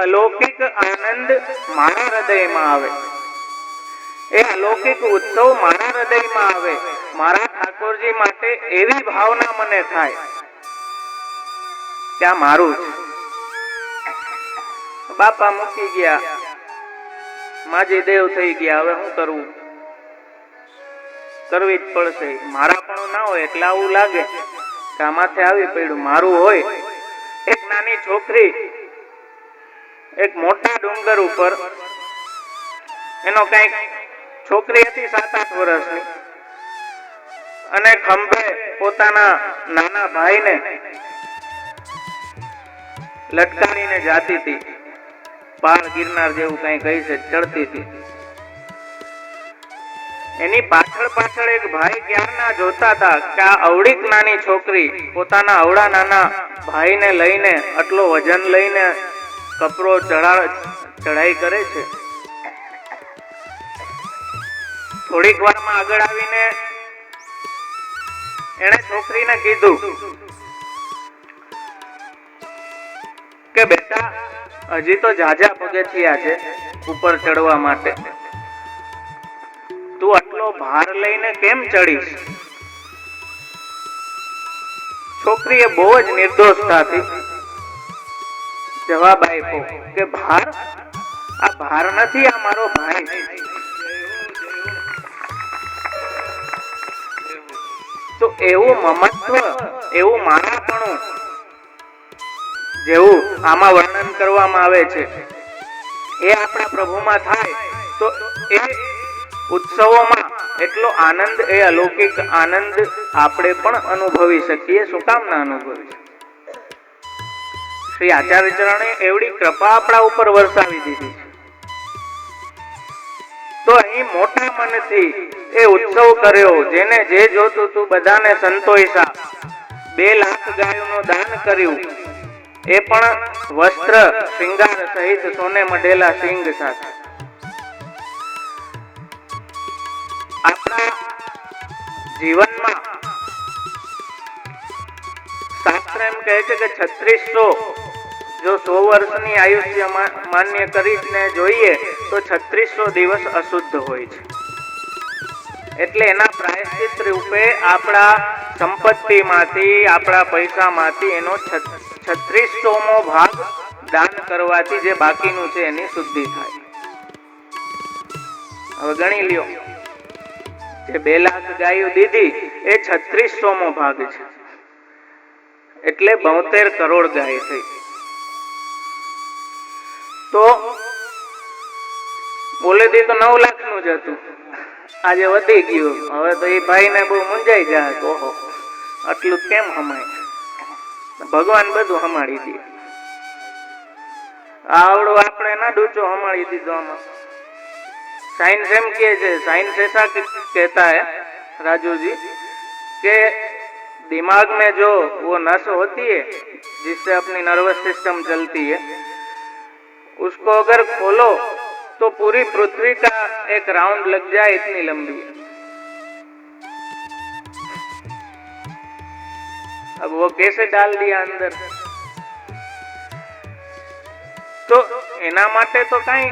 અલૌકિક આનંદ મારા હૃદયમાં આવે, એ અલૌકિક ઉત્સવ મારા હૃદયમાં આવે, મારા ઠાકોરજી માટે એવી ભાવના મને થાય કે આ મારું છે. બાપા મૂકી ગયા, માજી દેવ થઈ ગયા, હવે શું કરવું? કરવી જ પડશે. મારા પણ ના હોય એટલે આવું લાગે કે આ માથે આવી પડ્યું. મારું હોય. એક નાની છોકરી એક મોટા ડુંગર ઉપર, એનો કઈક છોકરી હતી 7-8 વર્ષની, અને ખંભે પોતાના નાના ભાઈને લટકાવીને જાતી હતી. પહાડ ગિરનાર જેવું કઈ કહી છે, ચડતી હતી. એની પાછળ પાછળ એક ભાઈ ક્યારના જોતા હતા કે આ અવળીક નાની છોકરી પોતાના અવળા નાના ભાઈને લઈને, આટલો વજન લઈને કપરો ચઢાઈ કરે છે. થોડીક વારમાં આગળ આવીને એણે છોકરીને કીધું કે બેટા, હજી તો જાજા પગથિયા છે ઉપર ચડવા માટે, તું આટલો ભાર લઈને કેમ ચડીશ? છોકરીએ બહુ જ નિર્દોષતાથી જવાબ આપ્યો કે ભાર? આ ભાર નથી, આ મારો ભાઈ. તો એવું મમત્વ, એવું મારાપણું જેવું આમાં વર્ણન કરવામાં આવે છે, એ આપણા પ્રભુમાં થાય તો એ ઉત્સવોમાં એટલો આનંદ, એ અલૌકિક આનંદ આપણે પણ અનુભવી શકીએ. શું કામ ના અનુભવી? શ્રી આચાર્ય ચરણે એવડી કૃપા આપણા ઉપર વરસાવી દીધી છે. તો અહીં મોટા મનથી એ ઉત્સવ કર્યો, જેને જે જોતું તું બધાને સંતોષા. 2 લાખ ગાયોનું દાન કર્યું, એ પણ વસ્ત્ર શૃંગાર સહિત સોને મઢેલા સિંગ સાથે. આપણા જીવનમાં શાસ્ત્ર એમ કહે છે કે 3600, જો 100 વર્ષની આયુષ્ય માન્ય કરીને જોઈએ તો 3600 દિવસ અશુદ્ધ હોય છે. એટલે એના પ્રાયશ્ચિત રૂપે આપણા સંપત્તિમાંથી, આપણા પૈસામાંથી એનો 3600મો ભાગ દાન કરવાથી જે બાકીનું છે એની શુદ્ધિ થાય. હવે ગણી લ્યો, જે 2 લાખ ગાયો દીધી એ 3600મો ભાગ છે, એટલે 72 કરોડ ગાય થઈ. તો બોલેથી તો 9 લાખનું જ હતું, આજે વધી ગયું. હવે તો એ ભાઈને બહુ મૂંઝાઈ જાય, ઓહો આટલું કેમ હમાય? ભગવાન બધું હમાડી દે. આવડો આપણે ના ડૂચો હમાડી દીધો. આમાં साइंस एम किए थे, साइंस ऐसा कहता है राजू जी कि दिमाग में जो वो नस होती है जिससे अपनी नर्वस सिस्टम चलती है, उसको अगर खोलो तो पूरी पृथ्वी का एक राउंड लग जाए, इतनी लंबी है. अब वो कैसे डाल दिया अंदर? तो एना माटे तो कई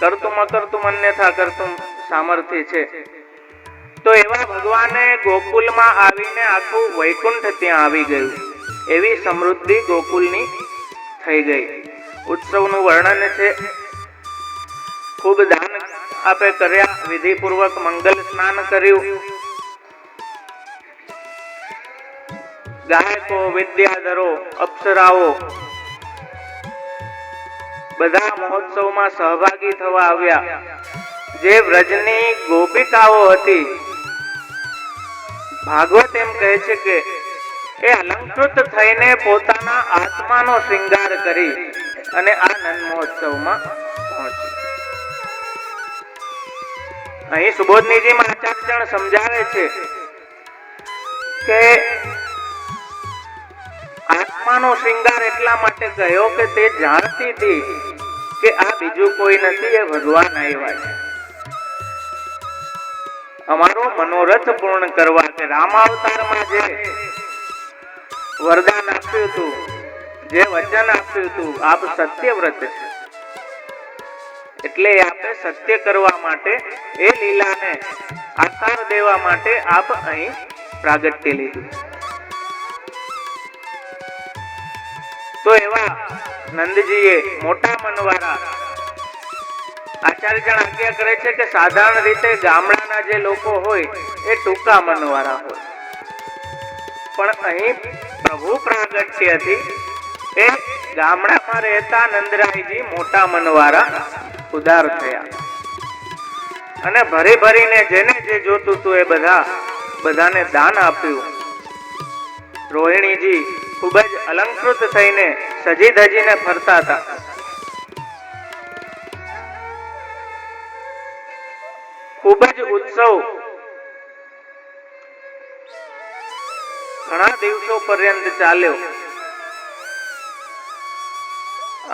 करतुम अकर्तुम अन्यथा कर्तुम सामर्थ्य छे. तो एवा भगवाने गोकुल में आवीने आखू वैकुंठ त्यां आवी गयुं, एवी समृद्धि गोकुलनी थई गई. उत्सवनुं वर्णन छे. खूब दान आपे कर्या, विधिपूर्वक मंगल स्नान कर्युं. गायको, विद्याधरो, अप्सराओ બધા મહોત્સવમાં સહભાગી થવા આવ્યા. જે વ્રજની ગોપિકાઓ હતી, ભાગવત એમ કહે છે કે એ અલંકૃત થઈને પોતાના આત્માનો શૃંગાર કરી અને આ નંદ મહોત્સવમાં પહોંચી. અહીં સુબોધનીજીમાં આચાર્ય સમજાવે છે કે આત્માનો શૃંગાર એટલા માટે કહ્યો કે તે જાણતી હતી કે આ બીજું કોઈ નથી, એ ભગવાન આવ્યા છે અમારો મનોરથ પૂર્ણ કરવા. કે રામાવતારમાં જે વરદાન આપ્યું હતું, જે વચન આપ્યું હતું, આપ સત્યવ્રત છે, એટલે આપે સત્ય કરવા માટે એ લીલાને આકાર દેવા માટે આપ અહીં પ્રાગટ્ય લીધું. તો એવા નંદજીએ મોટા મનવાળા આચાર્યજન આજ્ઞા કરે છે કે સાધારણ રીતે ગામડાના જે લોકો હોય એ ટૂંકા મનવાળા હોય, પણ અહીં પ્રભુ પ્રાગટ્યથી એ ગામડામાં રહેતા નંદરાયજી મોટા મનવાળા ઉદાર થયા અને ભરી ભરીને જેને જે જોતું હતું એ બધાને દાન આપ્યું. રોહિણીજી ખૂબ જ અલંકૃત થઈને સજી ધજીને ફરતા હતા. ખૂબ જ ઉત્સવ ઘણા દિવસો પર્યંત ચાલ્યો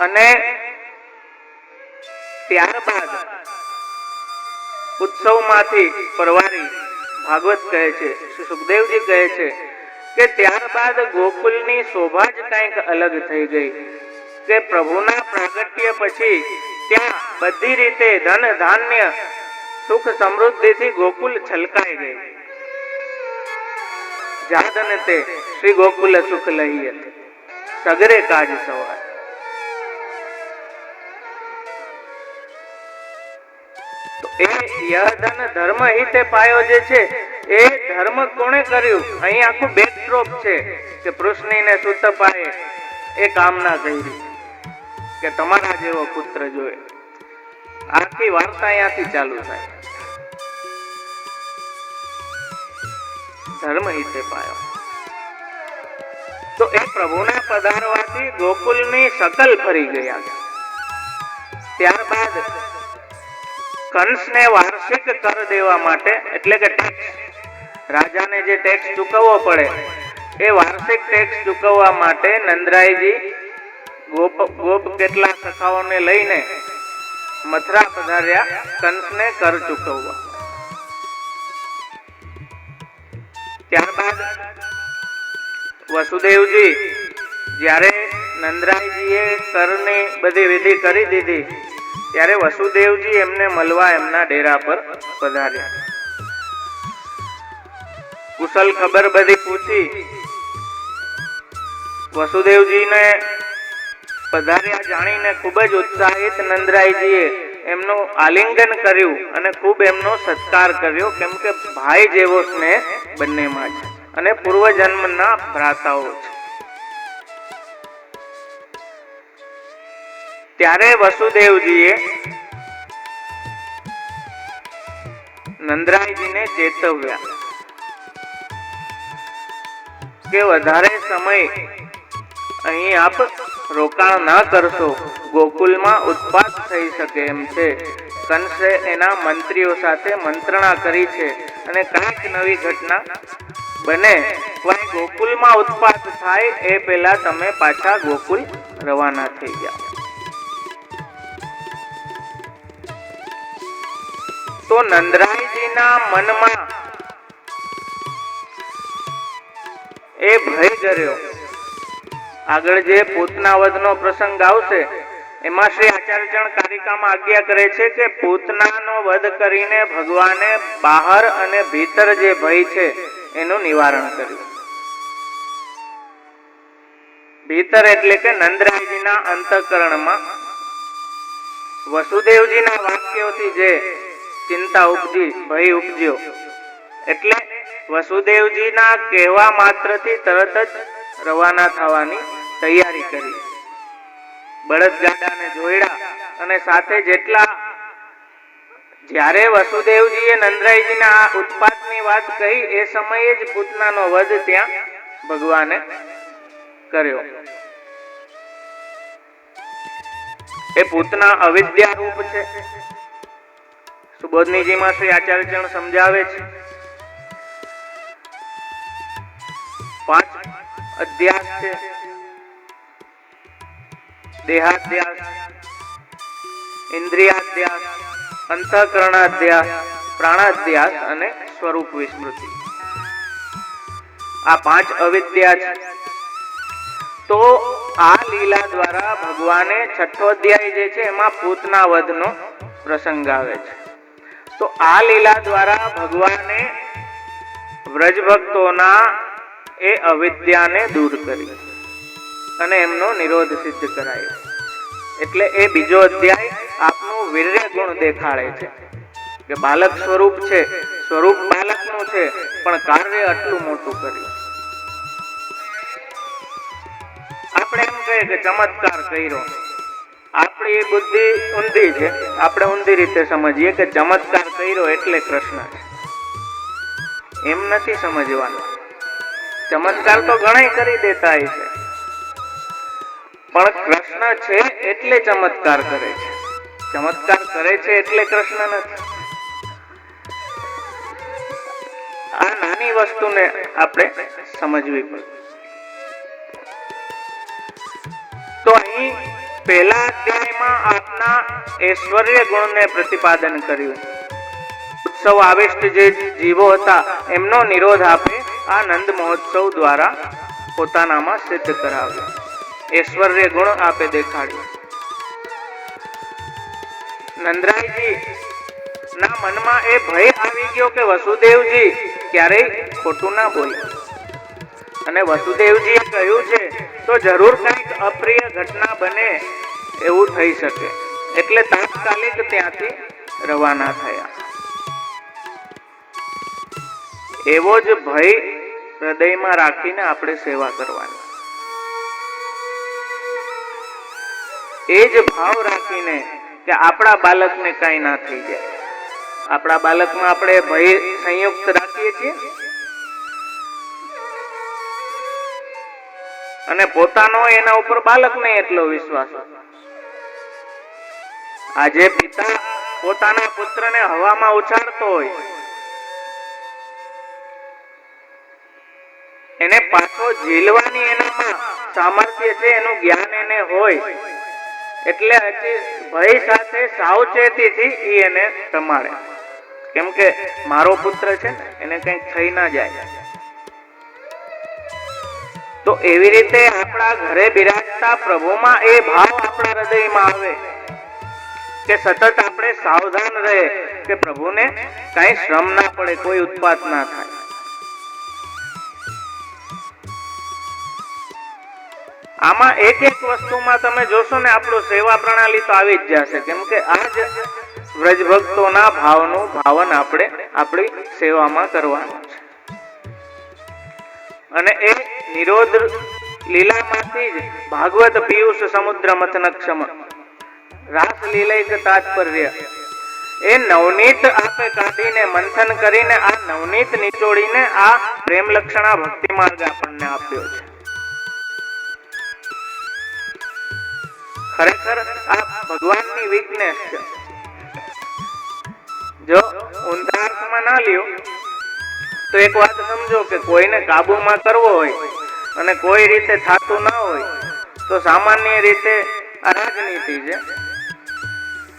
અને ત્યારબાદ ઉત્સવમાંથી પરવારી ભાગવત કહે છે, શ્રી સુખદેવજી કહે છે કે ત્યારબાદ ગોકુલની શોભા જ કંઈક અલગ થઈ ગઈ કે પ્રભુના પ્રાગટ્ય પછી ત્યાં બધી રીતે ધન ધાન્ય સુખ સમૃદ્ધિથી ગોકુલ છલકાઈ ગઈ. જાદન તે શ્રી ગોકુલ સુખ લહિયત સગરે કાજ સવાર. તો એ યધન ધર્મ હિતે પાયો જે છે એ ધર્મ કોણે કર્યું? અહીં આખું બેકડ્રોપ છે કે પૃષ્ણીને સુતપાએ એ કામના કરી કે તમારા જેવો પુત્ર જોઈએ. આખી વાર્તા અહીંયાથી ચાલુ થાય. ધર્મ હિતે પાયો. તો એ પ્રભુના પધારવાથી ગોકુલની શકલ ફરી ગયા. ત્યારબાદ કંસને વાર્ષિક કર દેવા માટે, એટલે કે ટેક્સ, રાજાને જે ટેક્સ ચૂકવવો પડે એ વાર્ષિક ટેક્સ ચૂકવવા માટે નંદરાયજી ગોપ કેટલા સખાઓને લઈને મથુરા પધાર્યા કંસને કર ચૂકવવા. ત્યારબાદ વસુદેવજી જ્યારે નંદરાયજીએ કરની બધી વિધિ કરી દીધી ત્યારે વસુદેવજી એમને મળવા એમના ડેરા પર પધાર્યા. કુશલ ખબર બધી પૂછી. વસુદેવજીને પધાર્યા જાણીને ખૂબ જ ઉત્સાહિત નંદરાયજીએ એમનું આલિંગન કર્યું અને ખૂબ એમનો સત્કાર કર્યો, કેમ કે ભાઈ જેવો સ્નેહ બંનેમાં છે અને પૂર્વજન્મના ભ્રાતાઓ છે. ત્યારે વસુદેવજીએ નંદરાયજીને ચેતવ્યા કે વધારે સમય અહીં આપ રોકાણ ના કરશો, ગોકુલમાં ઉત્પાત થઈ શકે એમ છે. કંસે એના મંત્રીઓ સાથે મંત્રણા કરી છે અને કાંઈક નવી ઘટના બને, ગોકુલમાં ઉત્પાત થાય એ પહેલા તમે પાછા ગોકુલ રવાના થઈ ગયા. તો નંદરાયજીના મનમાં એ ભય કર્યો. આગળ જે પૂતના વધનો પ્રસંગ આવશે એમાં શ્રી આચાર્યચરણ કારિકામાં આજ્ઞા કરે છે કે પૂતનાનો વધ કરીને ભગવાને બહાર અને ભીતર જે ભય છે એનું નિવારણ કર્યું. ભીતર એટલે કે નંદરાયજીના અંતઃકરણમાં વસુદેવજીના વાક્યોથી જે ચિંતા ઉપજી, ભય ઉપજ્યો, એટલે વસુદેવજીના કહેવા માત્રથી તરત જ રવાના થવાની તૈયારી કરી. બળદગાડાને જોડ્યા અને સાથે જ્યારે વસુદેવજીએ નંદરાયજીના આ ઉત્પાતની વાત કહી એ સમયે જ પૂતનાનો વધ ત્યાં ભગવાને કર્યો. એ પૂતના અવિદ્યા રૂપ છે. સુબોધનીજીમાં શ્રી આચાર્યચરણ સમજાવે છે 5 અધ્યાસ છે. દેહાધ્યાસ, ઇન્દ્રિયાધ્યાસ, અંતઃકરણાધ્યાસ, પ્રાણાધ્યાસ અને સ્વરૂપ વિસ્મૃતિ. આ 5 અવિદ્યા છે. તો આ લીલા દ્વારા ભગવાને 6થો અધ્યાય જે છે એમાં પૂતના વધનો પ્રસંગ આવે છે. તો આ લીલા દ્વારા ભગવાને વ્રજ ભક્તોના એ અવિદ્યાને દૂર કરી અને એમનો નિરોધ સિદ્ધ કરાયો. એટલે એ બીજો અધ્યાય આપનું વીર્ય ગુણ દેખાડે છે કે બાલક સ્વરૂપ છે, સ્વરૂપ બાલકનું છે, પણ કાર્ય આટલું મોટું કર્યું. આપણે એમ કહીએ કે ચમત્કાર કર્યો, આપણી બુદ્ધિ ઊંધી છે, આપણે ઊંધી રીતે સમજીએ કે ચમત્કાર કર્યો એટલે કૃષ્ણ છે. એમ નથી સમજવાનું. ચમત્કાર તો ઘણા કરી દેતા છે, પણ કૃષ્ણ છે એટલે ચમત્કાર કરે છે. ચમત્કાર કરે છે એટલે કૃષ્ણ નથી. આ નાની વસ્તુને આપણે સમજવી પડે. તો અહીં પહેલા અધ્યાયમાં આપના ઐશ્વર્ય ગુણને પ્રતિપાદન કર્યું. ઉત્સવ આવિષ્ટ જે જીવો હતા એમનો નિરોધ આપે આ નંદ મહોત્સવ દ્વારા પોતાનામાં સિદ્ધ કરાવ્યો. ઐશ્વર્ય ગુણ આપે દેખાડ્યું. નંદરાયજી ના મનમાં એ ભય આવી ગયો કે વસુદેવજી ક્યારેય ખોટું ના બોલે, અને વસુદેવજીએ કહ્યું છે તો જરૂર કંઈક અપ્રિય ઘટના બને એવું થઈ શકે. એટલે તાત્કાલિક ત્યાંથી રવાના થયા. એવો જ ભય હૃદયમાં રાખીને આપણે સેવા કરવાની. એ જ ભાવ રાખીને કે આપણા બાળકને કઈ ના થઈ જાય. આપણા બાળકમાં આપણે ભય સંયુક્ત રાખીએ છીએ અને પોતાનો એના ઉપર બાળકને એટલો વિશ્વાસ. આજે પિતા પોતાના પુત્રને હવામાં ઉછાળતો હોય, એને પાછો ઝીલવાની એનામાં સામર્થ્ય છે, એનું જ્ઞાન એને હોય, એટલે હજી ભય સાથે સાવચેતીથી એને સંભાળે. કેમ કે મારો પુત્ર છે ને, એને કંઈક થઈ ના જાય. તો એવી રીતે આપણા ઘરે બિરાજતા પ્રભુમાં એ ભાવ આપણા હૃદયમાં આવે કે સતત આપણે સાવધાન રહે કે પ્રભુને કઈ શ્રમ ના પડે, કોઈ ઉત્પાત ના થાય. આમાં એક એક વસ્તુમાં તમે જોશો ને આપણું સેવા પ્રણાલી તો આવી જ જશે. કેમ કે આ જ વ્રજ ભક્તોના ભાવનું ભાવન આપણે આપણી સેવામાં કરવાનું છે. અને એ નિરોધ લીલામાંથી જ ભાગવત પિયુષ સમુદ્ર મથનક્ષમ રાસ લીલૈક તાત્પર્ય એ નવનીત આપે કાઢીને મંથન કરીને આ નવનીત નિચોડીને આ પ્રેમ લક્ષણા ભક્તિ માર્ગ આપણને આપ્યો છે. ખરેખર આ ભગવાનની વીકનેસ છે. જો ઊંધા અર્થમાં ના લ્યો તો એક વાત સમજો કે કોઈને કાબુમાં કરવો હોય અને કોઈ રીતે થાતું ના હોય તો સામાન્ય રીતે આ રાજનીતિ છે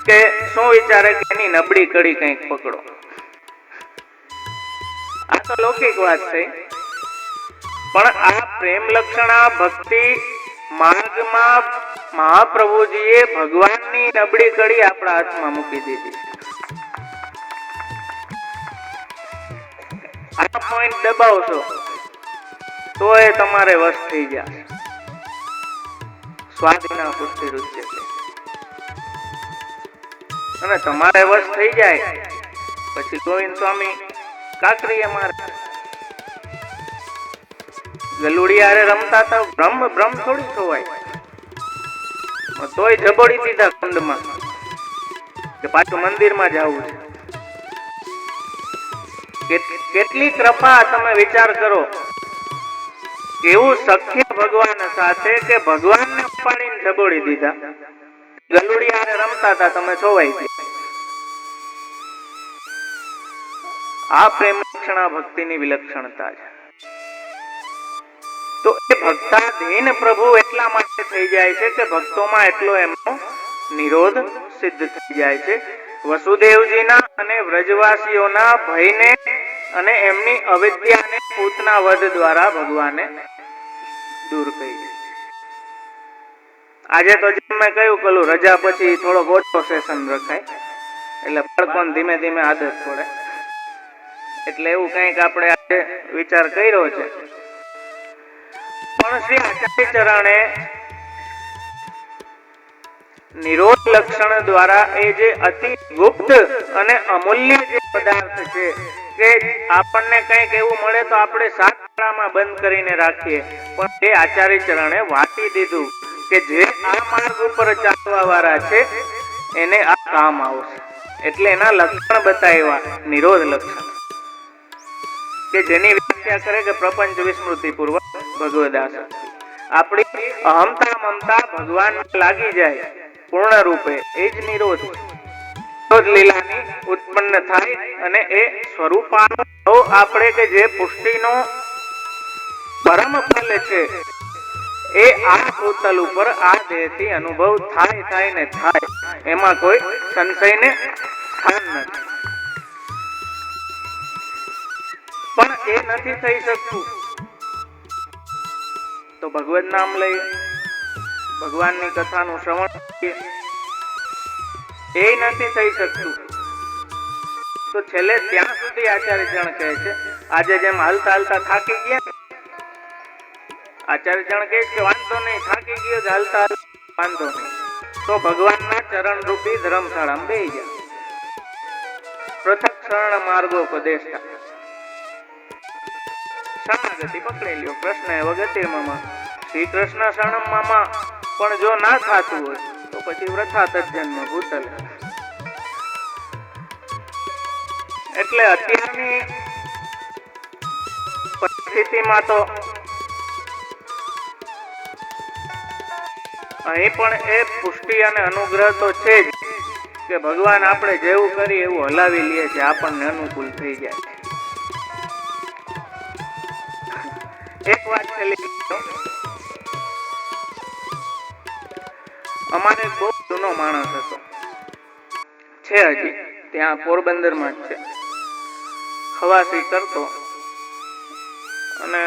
કે શું વિચારે કે એની નબળી કડી કંઈક પકડો. આ તો લૌકિક વાત થઈ, પણ આ પ્રેમ લક્ષણા ભક્તિ માર્ગમાં મહાપ્રભુજીએ ભગવાનની નબળી કડી આપણા હાથમાં મૂકી દીધી. આ પોઈન્ટ દબાવશો તો એ તમારે વશ થઈ જાય. સ્વાધીના પુષ્ટિ રૂચ્યતે. અને તમારે વશ થઈ જાય પછી ગોવિંદ સ્વામી કાકરીએ મારે ગલુડિયારે રમતા હતા. બ્રહ્મ થોડી ખોવાય, તોય જબોડી દીધા કુંડમાં કે પાછું મંદિરમાં જવું છે. કેટલી કૃપા તમે વિચાર કરો, કેવું સખ્ય ભગવાન સાથે કે ભગવાનને ઉપાડીને જબોડી દીધા. ગલુડિયારે રમતા હતા, તમે છોવાઈ ગયા. આ પ્રેમ લક્ષણા ભક્તિની વિલક્ષણતા છે. તો એ ભક્તાધીન પ્રભુ એટલા માટે થઈ જાય છે કે ભક્તોમાં એટલો એમનો નિરોધ સિદ્ધ થઈ જાય છે. વસુદેવજીના અને વ્રજવાસીઓના ભયને અને એમની અવિદ્યાને પૂતના વધ દ્વારા ભગવાને દૂર કરી. આજે તો જેમ મેં કહ્યું પેલું રજા પછી થોડો ઓછો સેશન રખાય, એટલે બાળકોને ધીમે ધીમે આદત પડે. એટલે એવું કંઈક આપણે આજે વિચાર કર્યો છે. પણ શ્રી આચાર્ય ચરણે નિરોધ લક્ષણ દ્વારા એ જે અતિ ગુપ્ત અને અમૂલ્ય જે પદાર્થ છે કે આપણને કંઈક એવું મળે તો આપણે 7 તાળામાં બંધ કરીને રાખીએ, પણ એ આચાર્ય ચરણે વાટી દીધું કે જે આ માર્ગ ઉપર ચાલવા વાળા છે એને આ કામ આવશે. એટલે એના લક્ષણ બતાવ્યા, નિરોધ લક્ષણ, કે જેની વ્યાખ્યા કરે કે પ્રપંચ વિસ્મૃતિ પૂર્વક ભગવદાસક્તિ. આપણી અહમતા મમતા ભગવાન લાગી જાય પૂર્ણ રૂપે, એ જ નિરોધ છે. નિરોધ લીલાની ઉત્પન્ન થાય અને એ સ્વરૂપાનુભવ આપણે કે જે પુષ્ટિનો પરમ ફલ છે એ આ ભૂતલ ઉપર આ દેહથી અનુભવ થાય ને થાય, એમાં કોઈ સંશયને સ્થાન નથી. પણ એ નથી થઈ શકતું તો ભગવદ નામ લઈએ, ભગવાનની કથાનું શ્રવણ કરીએ, એ નથી થઈ શકતું તો છેલ્લે ત્યાં સુધી આચાર્ય જણ કહે છે, આજે જેમ હાલતા હાલતા થાકી ગયા, આચાર્ય જણ કહે કે વાંધો નહીં, થાકી ગયો જ હાલતા હાલતા, વાંધો નહીં, તો ભગવાનના ચરણ રૂપી ધર્મશાળામાં બેસી ગયા. પૃથક શરણ માર્ગોપદેષ્ટા, શરણાગતિ પકડી લ્યો. કૃષ્ણ વગતિમાં શ્રી કૃષ્ણ શરણમાં પણ જો ના થતું હોય તો પછી વ્રથા તજ્જન્મ ભૂતલ. એટલે અત્યારની પરિસ્થિતિમાં તો અહીં પણ એ પુષ્ટિ અને અનુગ્રહ તો છે જ કે ભગવાન આપણે જેવું કરીએ એવું હલાવી લે છે, આપણને અનુકૂળ થઈ જાય છે. એક વાત છેલ્લી, અમારે એક બહુ જૂનો માણસ હતો, છે હજી ત્યાં પોરબંદરમાં જ છે, ખવાસી કરતો, અને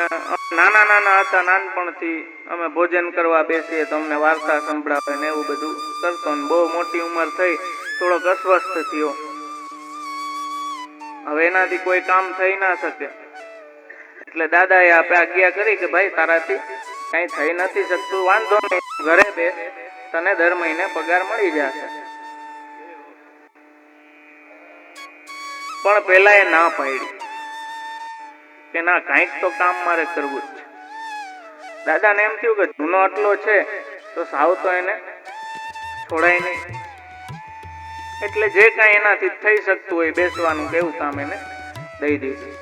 નાના નાના હતા, નાનપણથી અમે ભોજન કરવા બેસીએ તો અમને વાર્તા સંભળાવે ને એવું બધું કરતો, ને બહુ મોટી ઉંમર થઈ, થોડોક અસ્વસ્થ થયો. હવે એનાથી કોઈ કામ થઈ ના શકે એટલે દાદાએ આપે આજ્ઞા કરી કે ભાઈ તારાથી કઈ થઈ નથી શકતું, વાંધો નહીં, ઘરે બેસ, તને દર મહિને પગાર મળી જશે. પણ પેલા એ ના પાડી કે ના, કઈક તો કામ મારે કરવું જ છે. દાદાને એમ થયું કે જૂનો આટલો છે તો સાવ તો એને છોડાય નહીં, એટલે જે કઈ એનાથી થઈ શકતું હોય બેસવાનું કેવું કામ એને દઈ દીધું.